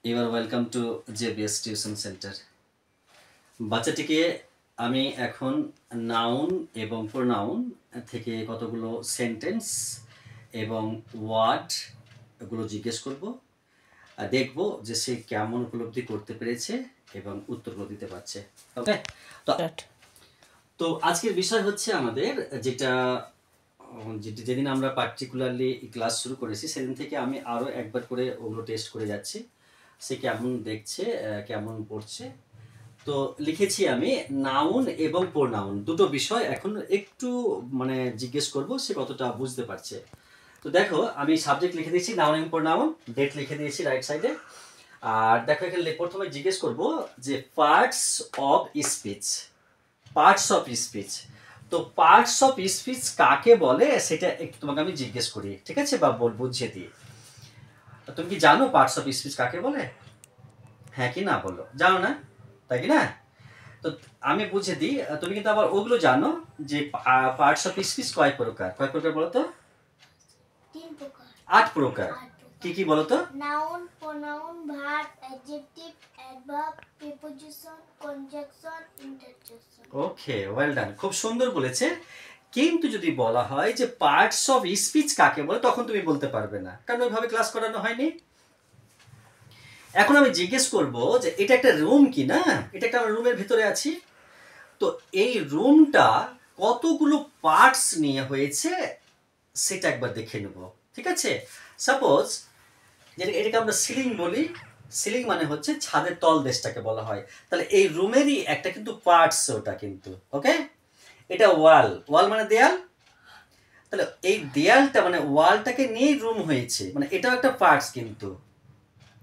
এবার welcome to JBS tuition centre. বাচ্চাটিকে আমি এখন নাউন এবং প্রোনাউন থেকে কতগুলো সেন্টেন্স এবং ওয়ার্ড এগুলো জিজ্ঞেস করব, আর দেখব যে সে কেমন উপলব্ধি করতে পেরেছে এবং উত্তরগুলো দিতে পারছে। ওকে, তো তো আজকের বিষয় হচ্ছে আমাদের যেটা যেদিন আমরা পার্টিকুলারলি ক্লাস শুরু করেছি সেদিন থেকে আমি আরও একবার করে ওগুলো টেস্ট করে যাচ্ছি, সে কেমন দেখছে, কেমন পড়ছে। তো লিখেছি আমি নাউন এবং প্রোনাউন দুটো বিষয় এখন একটু জিজ্ঞেস করব সে কতটা বুঝতে পারছে। তো দেখো আমি সাবজেক্ট লিখে দিয়েছি নাউন এবং প্রোনাউন, ডেট লিখে দিয়েছি রাইট সাইডে। আর দেখো এখানে প্রথমে জিজ্ঞেস করব যে parts of speech, parts of speech. তো পার্টস অফ স্পিচ কাকে বলে সেটা একটু তোমাকে আমি জিজ্ঞেস করি, ঠিক আছে, বা বুঝিয়ে দিই। তুমি কি জানো পার্টস অফ স্পিচ কাকে বলে? হ্যাঁ কি না বলো, জানো না তাই কি না? তো আমি বুঝে দিই, তুমি কিন্তু আবার ওগুলো জানো যে পার্টস অফ স্পিচ কয় প্রকার, কয় প্রকার বলো তো? 3 প্রকার। 8 প্রকার। কি কি বলো তো? Noun, pronoun, verb, adjective, adverb, preposition, conjunction, interjection. Okay, well done, খুব সুন্দর বলেছে। কিন্তু যদি বলা হয় যে পার্টস অফ স্পিচ কাকে বলে তখন তুমি বলতে পারবে না, কারণ ওইভাবে ক্লাস করানো হয়নি। এখন আমি জিজ্ঞেস করব যে এটা একটা রুম কি না, এটা একটা আমরা রুমের ভিতরে আছি, তো এই রুমটা কতগুলো পার্টস নিয়ে হয়েছে সেটা একবার দেখে নেব, ঠিক আছে? সাপোজ এটাকে আমরা সিলিং বলি, সিলিং মানে হচ্ছে ছাদের তলদেশটাকে বলা হয়, তাহলে এই রুমেরই একটা কিন্তু পার্টস ওটা কিন্তু। ওকে, এটা ওয়াল, ওয়াল মানে দেয়াল, তাহলে এই দেয়ালটা মানে ওয়ালটাকে নিয়েই রুম হয়েছে, মানে এটাও একটা পার্টস কিন্তু।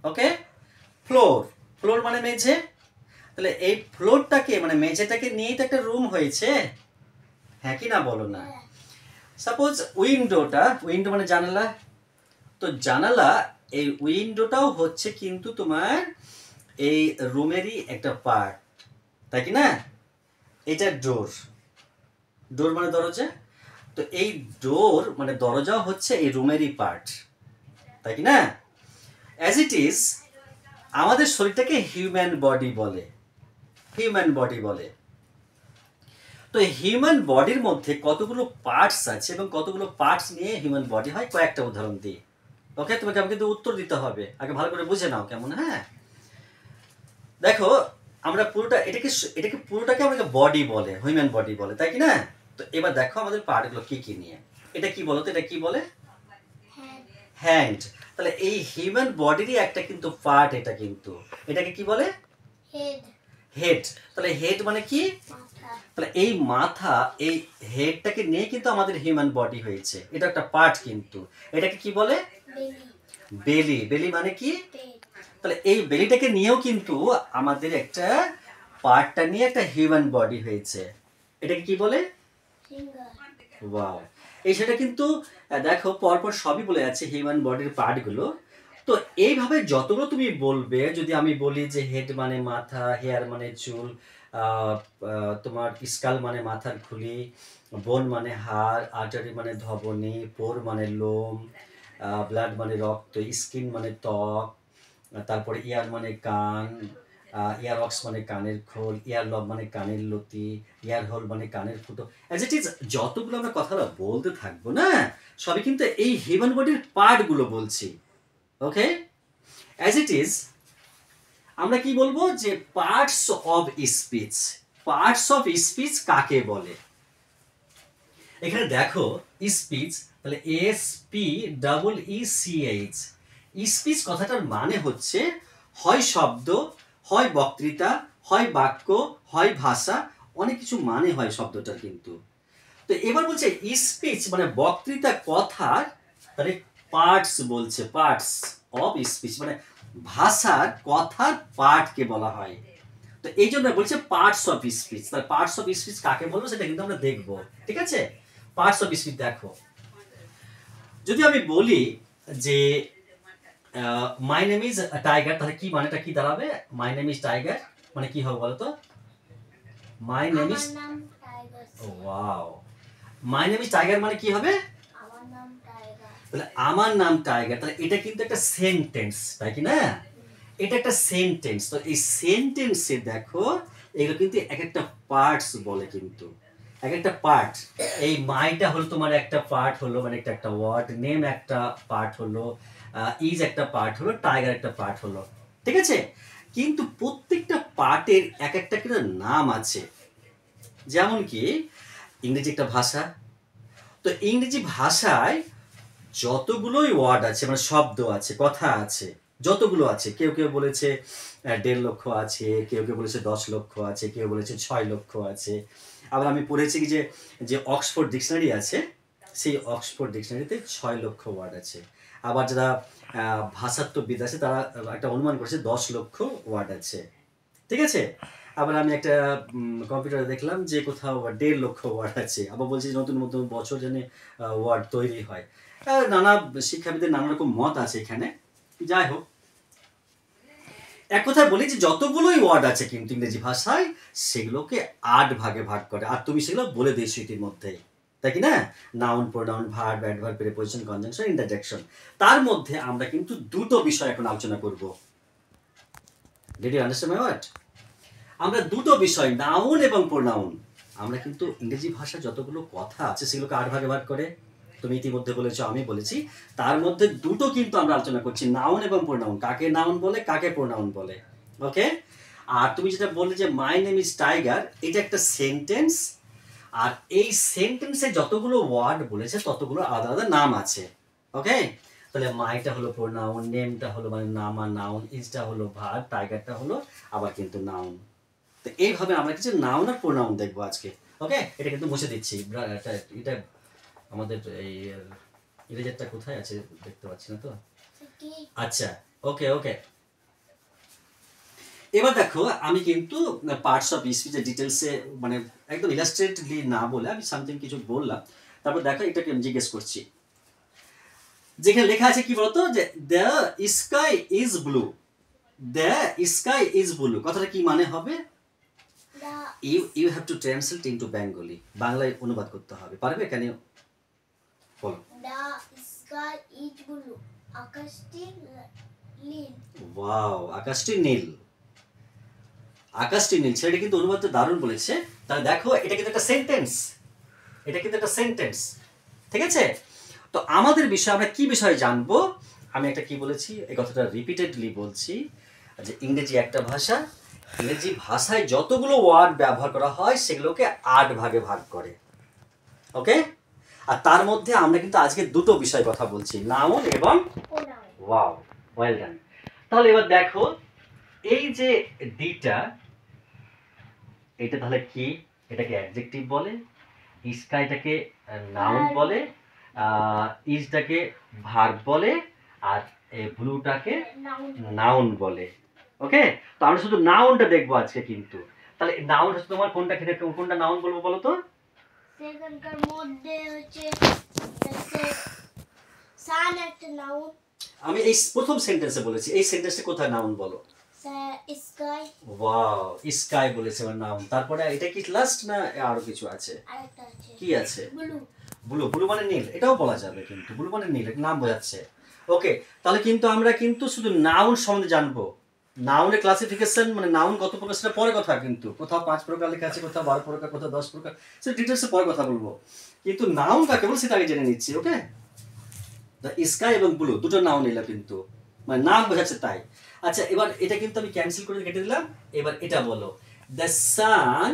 ওকে, ফ্লোর, ফ্লোর মানে মেঝে, তাহলে এই ফ্লোরটাকে মানে মেঝেটাকে নিয়েই তো একটা রুম হয়েছে, হ্যাঁ কি না বলো না? সাপোজ উইন্ডোটা, উইন্ডো মানে জানালা, তো জানালা, এই উইন্ডোটাও হচ্ছে কিন্তু তোমার এই রুমেরই একটা পার্ট, তাই কি না? এটা ডোর, ডোর মানে দরজা, তো এই ডোর মানে দরজাও হচ্ছে এই রুমেরই পার্ট, তাই কি না? অ্যাজ ইট ইজ আমাদের শরীরটাকে হিউম্যান বডি বলে, হিউম্যান বডি বলে। তো হিউম্যান বডির মধ্যে কতগুলো পার্টস আছে এবং কতগুলো পার্টস নিয়ে হিউম্যান বডি হয় কয়েকটা উদাহরণ দিই। ওকে, তোমাকে আমাকে কিন্তু উত্তর দিতে হবে, আগে ভালো করে বুঝে নাও কেমন। হ্যাঁ দেখো, আমরা পুরোটা এটাকে এটাকে পুরোটাকে আমাকে বডি বলে, হিউম্যান বডি বলে, তাই কি না? তো এবার দেখো আমাদের পার্টগুলো কি কি নিয়ে। এটা কি বলো তো, এটা কি বলে? হ্যান্ড। তাহলে এই হিউম্যান বডিরই একটা কিন্তু পার্ট এটা কিন্তু, এটাকে কি বলে? হেড। হেড। তাহলে হেড মানে কি? মাথা। তাহলে এই মাথা, এই হেডটাকে নিয়ে কিন্তু আমাদের হিউম্যান বডি হয়েছে, এটা একটা পার্ট কিন্তু। এটাকে কি বলে? বেলি। বেলি। বেলি মানে কি? পেট। তাহলে এই বেলিটাকে নিয়েও কিন্তু আমাদের একটা পার্টটা নিয়ে একটা হিউম্যান বডি হয়েছে, এটাকে কি বলে? ফিঙ্গার। ওয়াও, এই সেটা কিন্তু দেখো পরপর সবই বলে যাচ্ছে হিউম্যান বডির পার্টগুলো। তো এইভাবে যতগুলো তুমি বলবে, যদি আমি বলি যে হেড মানে মাথা, হেয়ার মানে চুল, তোমার স্কাল মানে মাথার খুলি, বোন মানে হাড়, আর্টারি মানে ধবনী, পোর মানে লোম, ব্লাড মানে রক্ত, স্কিন মানে ত্বক, তারপরে ইয়ার মানে কান, ইয়ার অক্স মানে কানের খোল, ইয়ার লব মানে কানের লতি, ইয়ার হোল মানে কানের ফুটো, অ্যাজ ইট ইজ যতগুলো আমরা কথাটা বলতে থাকবো না, সবই কিন্তু এই হিউম্যান বডির পার্টগুলো বলছি। ওকে, অ্যাজ ইট ইজ আমরা কি বলবো যে parts of speech, parts of speech কাকে বলে? এখানে দেখো স্পিচ, তাহলে S P double E C H, speech কথাটার মানে হচ্ছে হয় শব্দ, হয় বক্তৃতা, হয় বাক্য, হয় ভাষা, অনেক কিছু মানে হয় শব্দটার কিন্তু। তো এবার বলছে স্পিচ মানে বক্তৃতা, কথার, তাহলে পার্টস বলছে, পার্টস অফ স্পিচ মানে ভাষার, কথার পার্টকে বলা হয়। তো এই জন্য বলছে পার্টস অফ স্পিচ। তাহলে পার্টস অফ স্পিচ কাকে বলবো সেটা কিন্তু আমরা দেখবো, ঠিক আছে? পার্টস অফ স্পিচ দেখো, যদি আমি বলি যে মাই নেম ইজ টাইগার, তাহলে কি মানেটা কি দাঁড়াবে? মাই নেম ইজ টাইগার মানে কি হবে বলতো? মাই নেম ইজ, আমার নাম tiger. Wow, my name is tiger মানে কি হবে? আমার নাম টাইগার। তাহলে আমার নাম টাইগার, তাহলে এটা কিন্তু একটা সেন্টেন্স, তাই কি না? এটা একটা সেন্টেন্স। তো এই সেন্টেন্সে দেখো এগুলো কিন্তু এক একটা পার্টস বলে, কিন্তু এক একটা পার্ট। এই মাইটা হলো তোমার একটা পার্ট হলো, মানে একটা একটা ওয়ার্ড, নেম একটা পার্ট হলো, ইজ একটা পার্ট হলো, টাইগার একটা পার্ট হলো, ঠিক আছে? কিন্তু প্রত্যেকটা পার্টের এক একটা কিন্তু নাম আছে। যেমন কি ইংরেজি একটা ভাষা, তো ইংরেজি ভাষায় যতগুলোই ওয়ার্ড আছে, মানে শব্দ আছে, কথা আছে, যতগুলো আছে, কেউ কেউ বলেছে 1.5 লক্ষ আছে, কেউ কেউ বলেছে 10 লক্ষ আছে, কেউ বলেছে 6 লক্ষ আছে। আবার আমি পড়েছি কি যে যে অক্সফোর্ড ডিকশনারি আছে, সেই অক্সফোর্ড ডিকশনারিতে 6 লক্ষ ওয়ার্ড আছে। আবার যারা ভাষাত্ববিদ আছে তারা একটা অনুমান করেছে 10 লক্ষ ওয়ার্ড আছে, ঠিক আছে? আবার আমি একটা কম্পিউটারে দেখলাম যে কোথাও 1.5 লক্ষ ওয়ার্ড আছে। আবার বলছি যে নতুন নতুন বছর জানে ওয়ার্ড তৈরি হয়। নানা শিক্ষাবিদের নানা রকম মত আছে এখানে। যাই হোক, এক কথায় বলি যে যতগুলোই ওয়ার্ড আছে কিন্তু ইংরেজি ভাষায়, সেগুলোকে 8 ভাগে ভাগ করে, আর তুমি সেগুলো বলে দিয়েছো ইতিমধ্যে, তাই কি না? Noun, pronoun, verb, adverb, preposition, conjunction, interjection. তার মধ্যে আমরা কিন্তু দুটো বিষয় এখন আলোচনা করব। Did you understand my word? আমরা দুটো বিষয়, নাউন এবং প্রোনাউন, আমরা কিন্তু ইংরেজি ভাষায় যতগুলো কথা আছে সেগুলোকে 8 ভাগে ভাগ করে, তুমি ইতিমধ্যে বলেছো, আমি বলেছি, তার মধ্যে দুটো কিন্তু আমরা আলোচনা করছি, নাউন এবং প্রোনাউন। কাকে নাউন বলে, কাকে প্রোনাউন বলে, ওকে? আর তুমি যেটা বললে যে মাই নেম ইজ টাইগার, এটা একটা সেন্টেন্স, আর এই সেন্টেন্সে যতগুলো ওয়ার্ড বলেছে ততগুলো আলাদা আলাদা নাম আছে, ওকে? তাহলে মাইটা হলো প্রোনাউন, নেমটা হলো মানে নাম আর নাউন, ইজটা হলো ভার্ব, টাইগারটা হলো আবার কিন্তু নাউন। তো এইভাবে আমরা কিছু নাউন আর প্রোনাউন দেখবো আজকে, ওকে? এটা কিন্তু মুছে দিচ্ছি, এটা আমাদের এই ইরেজারটা কোথায় আছে দেখতে পাচ্ছি না তো। আচ্ছা, ওকে ওকে। এবার দেখো আমি কিন্তু পার্টস অফ স্পিচের ডিটেলসে মানে একদম ইলাস্ট্রেটলি না বলে আমি সামথিং কিছু বললাম, তারপর দেখো এটাকে আমি জিজ্ঞেস করছি। যেখানে লেখা আছে কি বলতো, যে the sky is blue, the sky is blue, কথাটা কি মানে হবে? You have to translate into Bengali, বাংলায় অনুবাদ করতে হবে, পারবে? কেন বলো। দ্য স্কাই ইজ ব্লু, আকাশটি নীল। ওয়াও, আকাশটি নীল, আকাশটি নীল, সেটা কিন্তু অনুবাদটা দারুণ বলেছে। তাহলে দেখো এটা কিন্তু একটা সেন্টেন্স, এটা কিন্তু একটা সেন্টেন্স, ঠিক আছে? তো আমাদের বিষয় আমরা কি বিষয়ে জানবো, আমি একটা কি বলেছি, এই কথাটা রিপিটেডলি বলছি, যে ইংরেজি একটা ভাষা, ইংরেজি ভাষায় যতগুলো ওয়ার্ড ব্যবহার করা হয় সেগুলোকে 8 ভাগে ভাগ করে, ওকে? আর তার মধ্যে আমরা কিন্তু আজকে দুটো বিষয় কথা বলছি, নাউন এবং প্রোনাউন। Wow, well done. তাহলে এবার দেখো এই যে ডিটা, এটা তাহলে কি? এটাকে অ্যাডজেক্টিভ বলে, স্কাইটাকে নাউন বলে, ইজটাকে ভার্ব বলে, আর ব্লুটাকে নাউন বলে, ওকে? তো আমরা শুধু নাউনটা দেখবো আজকে কিন্তু। তাহলে নাউন হচ্ছে তোমার কোনটা কোনটা নাউন বলবো বলো তো? সেখানকার মধ্যে হচ্ছে সান একটা নাউন। আমি এই প্রথম সেন্টেন্সে বলেছি, এই সেন্টেন্সে কোথায় নাউন বলো? স্কাই। ওয়াও, স্কাই বলেছে আমার নাউন। তারপরে এটা কি লাস্ট না আরো কিছু আছে? আরেকটা আছে কি আছে? ব্লু। ব্লু, ব্লু মানে নীল, এটাও বলা যাবে কিন্তু, ব্লু মানে নীল, নাম বোঝাচ্ছে, ওকে? তাহলে কিন্তু আমরা কিন্তু শুধু নাউন সম্বন্ধে জানবো, নাউনের ক্লাসিফিকেশন মানে নাউন কত প্রকার সেটা পরে কথা, কিন্তু কোথাও 5 প্রকার লেখা আছে, কোথাও 12 প্রকার, কোথাও 10 প্রকার, সেটা ডিটেলসে পরে কথা বলবো, কিন্তু নাউন কাকে বলে সেটা আগে জেনে নিচ্ছি, ওকে? দ্য স্কাই এবং ব্লু দুটো নাউন এলো কিন্তু, মানে নাম বোঝাচ্ছে তাই। আচ্ছা, এবার এটা কিন্তু আমি ক্যান্সেল করে কেটে দিলাম। এবার এটা বলো, দ্য সান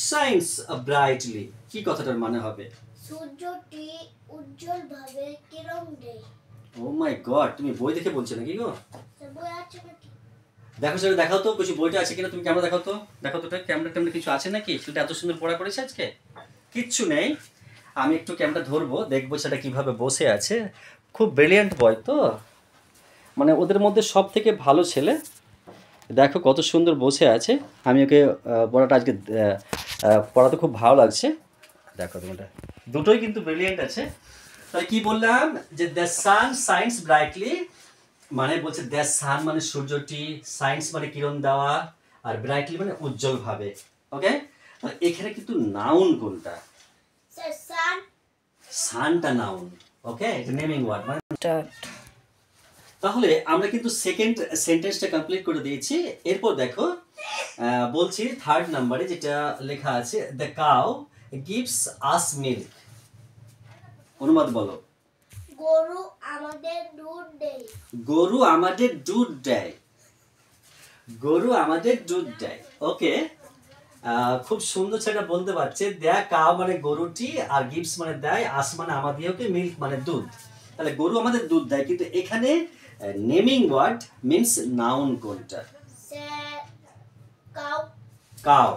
শাইনস ব্রাইটলি, কি কথাটার মানে হবে? সূর্যটি উজ্জ্বলভাবে কিরণ দেয়। ও মাই গড, তুমি বই দেখে বলছো নাকি গো? বই আছে নাকি? দেখো সেটা দেখাও তো, কিছু বইটা আছে কিনা, তুমি ক্যামেরা দেখাও তো, দেখো তো ক্যামেরা ট্যামেরা কিছু আছে নাকি, সেটা এত সুন্দর পড়া করেছে আজকে, কিচ্ছু নেই। আমি একটু ক্যামেরা ধরবো, দেখবো সেটা কিভাবে বসে আছে। খুব ব্রিলিয়ান্ট বয় তো, মানে ওদের মধ্যে সব থেকে ভালো ছেলে, দেখো কত সুন্দর বসে আছে। আমি ওকে পড়াটা আজকে পড়াতে খুব ভালো লাগছে। দেখো তোমরা দুটোই কিন্তু ব্রিলিয়েন্ট আছে। তাহলে কি বললাম, যে দ্য সান শাইনস ব্রাইটলি, মানে বলছে দ্য সান মানে সূর্যটি, সাইন্স মানে কিরণ দেওয়া, আর ব্রাইটলি মানে উজ্জ্বল ভাবে, ওকে? তাহলে এখানে কিন্তু নাউন কোনটা? সান। সানটা নাউন, ওকে? এটা নেমিং ওয়ার্ড মানে। তাহলে আমরা কিন্তু সেকেন্ড সেন্টেন্সটা কমপ্লিট করে দিয়েছি। এরপর দেখো বলছি থার্ড নাম্বারে যেটা লেখা আছে, the cow gives us milk. অনুবাদ বলো। গরু আমাদের দুধ দেয়। গরু আমাদের দুধ দেয়। গরু আমাদের দুধ দেয়। ওকে, খুব সুন্দর সেটা বলতে পারছে। দ্য কাউ মানে গরুটি, আর গিভস মানে দেয়, আস মানে আমাদেরকে, মিল্ক মানে দুধ। তাহলে গরু আমাদের দুধ দেয়, কিন্তু এখানে নেমিং ওয়ার্ড মিন্স নাউন কোনটা? কাউ। কাউ।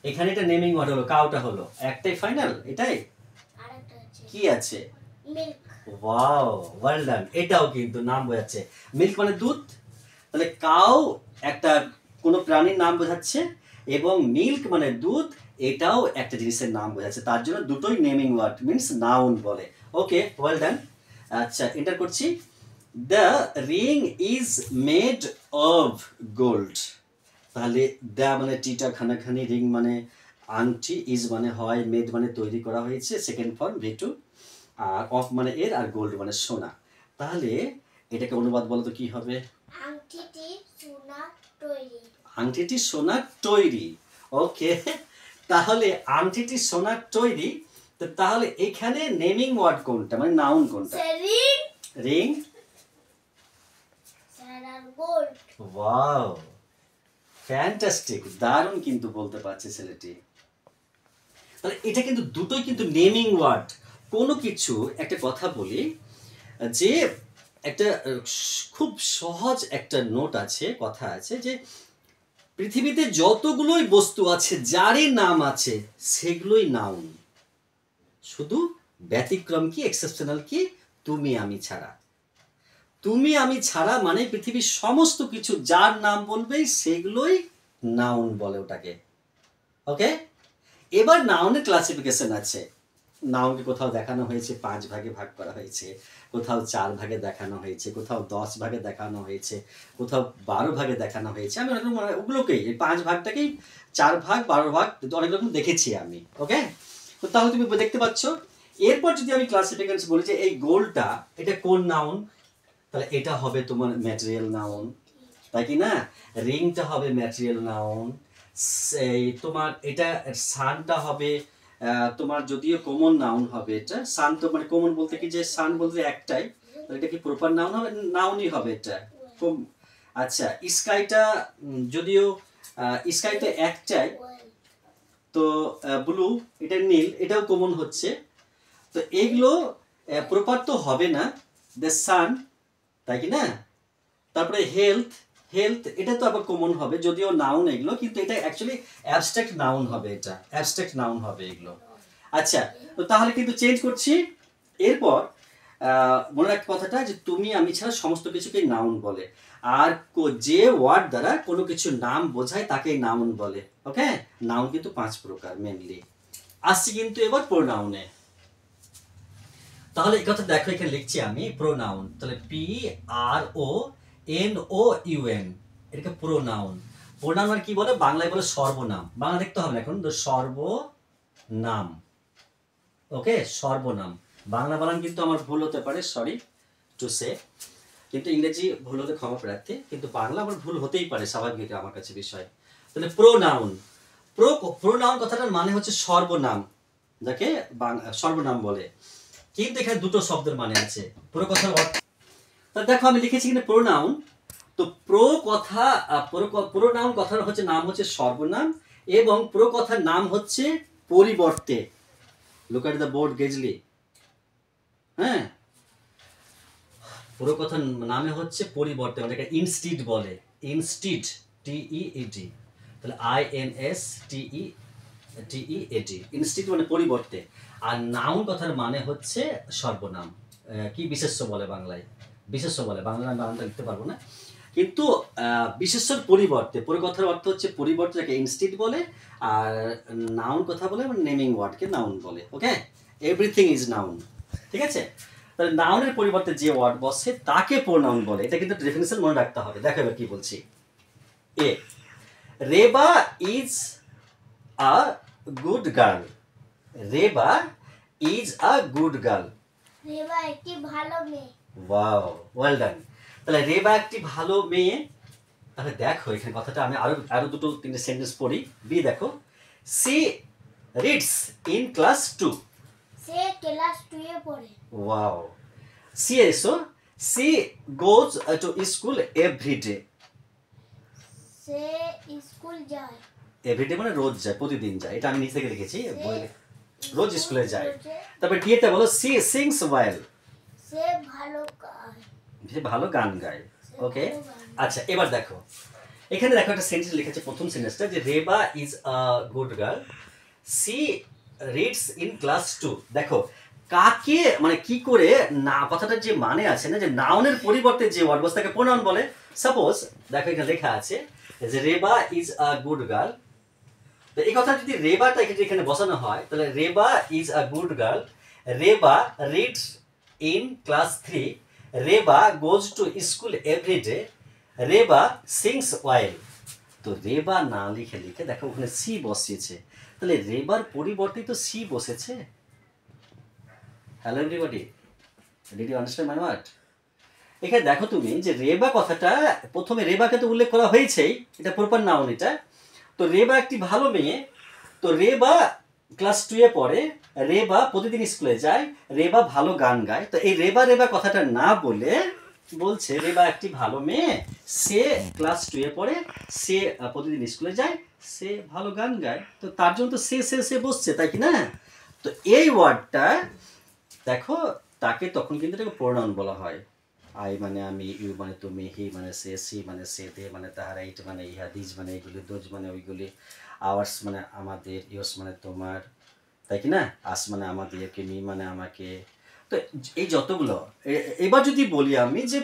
এখানে এটা নেমিং ওয়ার্ড হলো, কাউটা হলো একটাই ফাইনাল, এটাই। আরেকটা আছে কি আছে? মিল্ক। ওয়াও, ওয়েল ডান। এটাও কিন্তু নাম বোঝাচ্ছে। মিল্ক মানে দুধ, তাহলে কাউ একটা কোনো প্রাণীর নাম বোঝাচ্ছে, এবং মিল্ক মানে দুধ, এটাও একটা জিনিসের নাম বোঝাচ্ছে। তার জন্য দুটোই নেমিং ওয়ার্ড মিন্স নাউন বলে। ওকে, ওয়েল ডান। আচ্ছা, এন্টার করছি। The ring is made of gold. তাহলে দ্য মানে টিটা খানাখানি, রিং মানে আংটি, ইজ মানে হয়, মেড মানে তৈরি করা হয়েছে, সেকেন্ড ফর্ম ভি2, আর অফ মানে এর, আর গোল্ড মানে সোনা। তাহলে এটাকে অনুবাদ বলো তো কি হবে? আংটিটি সোনার তৈরি। আংটিটি সোনার তৈরি। ওকে, তাহলে আংটিটি সোনার তৈরি। তো তাহলে এখানে নেমিং ওয়ার্ড কোনটা, মানে নাউন কোনটা? রিং। রিং আর গোল্ড। ওয়াও, ফ্যান্টাস্টিক, দারুণ কিন্তু বলতে পারছে ছেলেটি। তাহলে এটা কিন্তু দুটোই কিন্তু নেমিং ওয়ার্ড। কোনো কিছু একটা কথা বলি, যে একটা খুব সহজ একটা নোট আছে, কথা আছে, যে পৃথিবীতে যতগুলোই বস্তু আছে যারই নাম আছে সেগুলোই নাউন। শুধু ব্যতিক্রম কি, এক্সেপশনাল কি? তুমি আমি ছাড়া। তুমি আমি ছাড়া মানে পৃথিবীর সমস্ত কিছু যার নাম বলবে সেগুলোই নাউন বলে ওটাকে। ওকে, এবার নাউনের ক্লাসিফিকেশন আছে। নাউনকে কোথাও দেখানো হয়েছে 5 ভাগে ভাগ করা হয়েছে, কোথাও 4 ভাগে দেখানো হয়েছে, কোথাও 10 ভাগে দেখানো হয়েছে, কোথাও 12 ভাগে দেখানো হয়েছে। আমি অনেক রকম ওগুলোকেই, এই 5 ভাগটাকেই 4 ভাগ 12 ভাগ অনেক রকম দেখেছি আমি। ওকে, তো তাহলে তুমি দেখতে পাচ্ছ। এরপর যদি আমি ক্লাসিফিকেশন বলি যে এই গোলটা এটা কোন নাউন, তাহলে এটা হবে তোমার ম্যাটেরিয়াল নাউন, তাই কি না? রিংটা হবে ম্যাটেরিয়াল নাউন। সেই তোমার এটা সানটা হবে তোমার যদিও কমন নাউন হবে। এটা সান তো মানে কমন বলতে কি, যে সান বলতে একটাই, তাহলে এটা কি প্রপার নাউন হবে? নাউনই হবে এটা। আচ্ছা, স্কাইটা যদিও স্কাই তো একটাই, তো ব্লু এটা নীল, এটাও কমন হচ্ছে। তো এইগুলো প্রপার তো হবে না। দ্য সান, তাই কি না? তারপরে হেলথ, হেলথ এটা তো আবার কমন হবে, যদিও নাউন এগুলো, কিন্তু এটা অ্যাকচুয়ালি অ্যাবস্ট্রাক্ট নাউন হবে, এটা অ্যাবস্ট্রাক্ট নাউন হবে এগুলো। আচ্ছা, তো তাহলে কিন্তু চেঞ্জ করছি। এরপর মনে রাখতে কথাটা, যে তুমি আমি ছাড়া সমস্ত কিছুকেই নাউন বলে, আর যে ওয়ার্ড দ্বারা কোনো কিছু নাম বোঝায় তাকেই নাউন বলে। ওকে, নাউন কিন্তু 5 প্রকার মেনলি। আসছি কিন্তু এবার প্রোনাউনে। তাহলে এই কথা দেখো, এখানে লিখছি আমি প্রোনাউন। তাহলে PRONOUN, এটাকে প্রোনাউন। প্রোনাউন আর কি বলে, বাংলায় বলে সর্বনাম। বাংলা দেখতে হবে না এখন, তো সর্বনাম। ওকে, সর্বনাম। বাংলা বানান কিন্তু আমার ভুল হতে পারে, সরি টু সে, কিন্তু ইংরেজি ভুল হতে ক্ষমা প্রার্থী, কিন্তু বাংলা আমার ভুল হতেই পারে, স্বাভাবিক আমার কাছে বিষয়। তাহলে প্রোনাউন, প্রোনাউন কথাটার মানে হচ্ছে সর্বনাম, যাকে সর্বনাম বলে। কিন্তু এখানে দুটো শব্দের মানে আছে। প্রো কথার অর্থ, তা দেখো আমি লিখেছি কিন্তু প্রোনাউন। তো প্রোনাউন কথার হচ্ছে নাম হচ্ছে সর্বনাম, এবং প্রো কথার নাম হচ্ছে পরিবর্তে। লুক এট দ্য বোর্ড গেজলি। হ্যাঁ, প্রো কথার নামে হচ্ছে পরিবর্তে, মানে ইনস্টিড বলে, ইনস্টিড, TEED, তাহলে INSTED, ইনস্টিড মানে পরিবর্তে। আর নাউন কথার মানে হচ্ছে সর্বনাম, কি বিশেষ্য বলে বাংলায়, বিশেষ্য বলে। বাংলায় আমি বাংলাটা লিখতে পারবো না, কিন্তু বিশেষ্যর পরিবর্তে। পরে কথার অর্থ হচ্ছে পরিবর্তে, যাকে ইনস্টিড বলে, আর নাউন কথা বলে মানে নেমিং ওয়ার্ডকে নাউন বলে। ওকে, এভরিথিং ইজ নাউন, ঠিক আছে? তাহলে নাউনের পরিবর্তে যে ওয়ার্ড বসে তাকে প্রোনাউন বলে। এটা কিন্তু ডেফিনিশন মনে রাখতে হবে। দেখো এবার কি বলছি। এ, Reba is a good girl. Reba is a good girl. Reba একটি ভালো মেয়ে। Wow, well done. তাহলে রেবা একটি ভালো মেয়ে। তাহলে দেখো এখানে কথাটা আমি আরো আরো দুটো তিনটে সেন্টেন্স পড়ি। বি দেখো, সি রিডস ইন ক্লাস 2। সে ক্লাস 2 এ পড়ে। ওয়াও। সি এসো, she goes to school every day. সে স্কুল যায়। এভরিডে মানে রোজ যায়, প্রতিদিন যায়, এটা আমি নিচ থেকে লিখেছি বইয়ে। রোজ স্কুল স্কুলে যায়। যায়। তারপর ডিএটা বলো, সি সিংস ওয়েল। সে ভালো গায়। সে ভালো গান গায়। ওকে, ভালো গান গায়। আচ্ছা এবার দেখো এখানে দেখো একটা সেন্টেন্স লিখেছে, প্রথম সেন্টেন্সটা যে Reba is a good girl, she reads in class 2। দেখো কাকে মানে কি করে না কথাটার যে মানে আছে না, যে নাউনের পরিবর্তে যে ওয়ার্ড বসে তাকে প্রোনাউন বলে। সাপোজ দেখো এখানে লেখা আছে যে Reba is a good girl. তো এই কথা যদি রেবাটা এখানে বসানো হয় তাহলে Reba is a good girl, Reba reads in class 3, Reba goes to school every day, Reba sings well. তো রেবা না লিখে লিখে দেখো ওখানে সি বসিয়েছে, তাহলে রেবার পরিবর্তে তো সি বসেছে। Hello everybody, did you understand my word? এখানে দেখো তুমি যে রেবা কথাটা প্রথমে রেবাকে তো উল্লেখ করা হয়েছেই, এটা প্রপার নাউন এটা। তো রেবা একটি ভালো মেয়ে। তো রেবা ক্লাস 2 এ পড়ে, রেবা প্রতিদিন স্কুলে যায়, রেবা ভালো গান গায়। তো এই রেবা রেবা কথাটা না বলে বলছে রেবা একটি ভালো মেয়ে, সে ক্লাস 2 এ পড়ে, সে প্রতিদিন স্কুলে যায়, সে ভালো গান গায়। তো তার জন্য তো সে বসছে, তাই কি না? তো এই ওয়ার্ডটা দেখো তাকে তখন কিন্তু এটাকে প্রোনাউন বলা হয়। আই মানে আমি, ইউ মানে তুমি, হি মানে সে, সি মানে সে, দে মানে তাহারা, ইট মানে ইহা, দিজ মানে এগুলি, দোজ মানে ওইগুলি, আওয়ার্স মানে আমাদের, ইয়স মানে তোমার, তাই কি না? আস মানে আমাদেরকে, মি মানে আমাকে। তো এই যতগুলো এবার যদি বলি আমি যে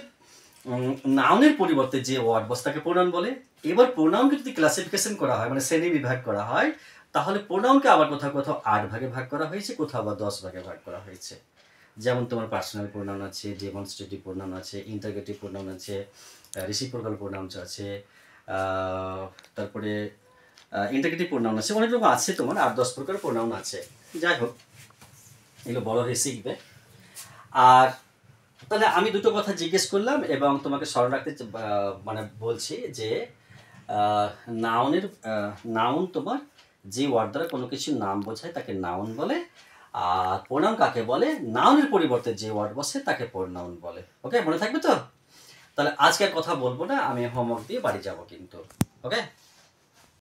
নাউনের পরিবর্তে যে ওয়ার্ড বস তাকে প্রোনাউন বলে। এবার প্রোনাউনকে যদি ক্লাসিফিকেশন করা হয় মানে শ্রেণী বিভাগ করা হয়, তাহলে প্রোনাউনকে আবার কোথাও কোথাও 8 ভাগে ভাগ করা হয়েছে, কোথাও আবার 10 ভাগে ভাগ করা হয়েছে। যেমন তোমার পার্সোনাল প্রোনাউন আছে, ডেমনস্ট্রেটিভ প্রোনাউন আছে, ইন্টারগেটিভ প্রোনাউন আছে, রেসিপ্রোকাল প্রোনাউন আছে, তারপরে ইন্টারগেটিভ প্রোনাউন আছে, অনেক রকম আছে, তোমার 8-10 প্রকার প্রোনাউন আছে। যাই হোক এগুলো বড় হয়ে শিখবে। আর তাহলে আমি দুটো কথা জিজ্ঞেস করলাম এবং তোমাকে স্মরণ রাখতে মানে বলছি যে নাউনের নাউন তোমার যে ওয়ার্ড দ্বারা কোনো কিছু নাম বোঝায় তাকে নাউন বলে, আর প্রোনাউন কাকে বলে? নাউনের পরিবর্তে যে ওয়ার্ড বসে তাকে প্রোনাউন বলে। ওকে, মনে থাকবে তো? তাহলে আজকে আর কথা বলবো না, আমি হোমওয়ার্ক দিয়ে বাড়ি যাব কিন্তু। ওকে।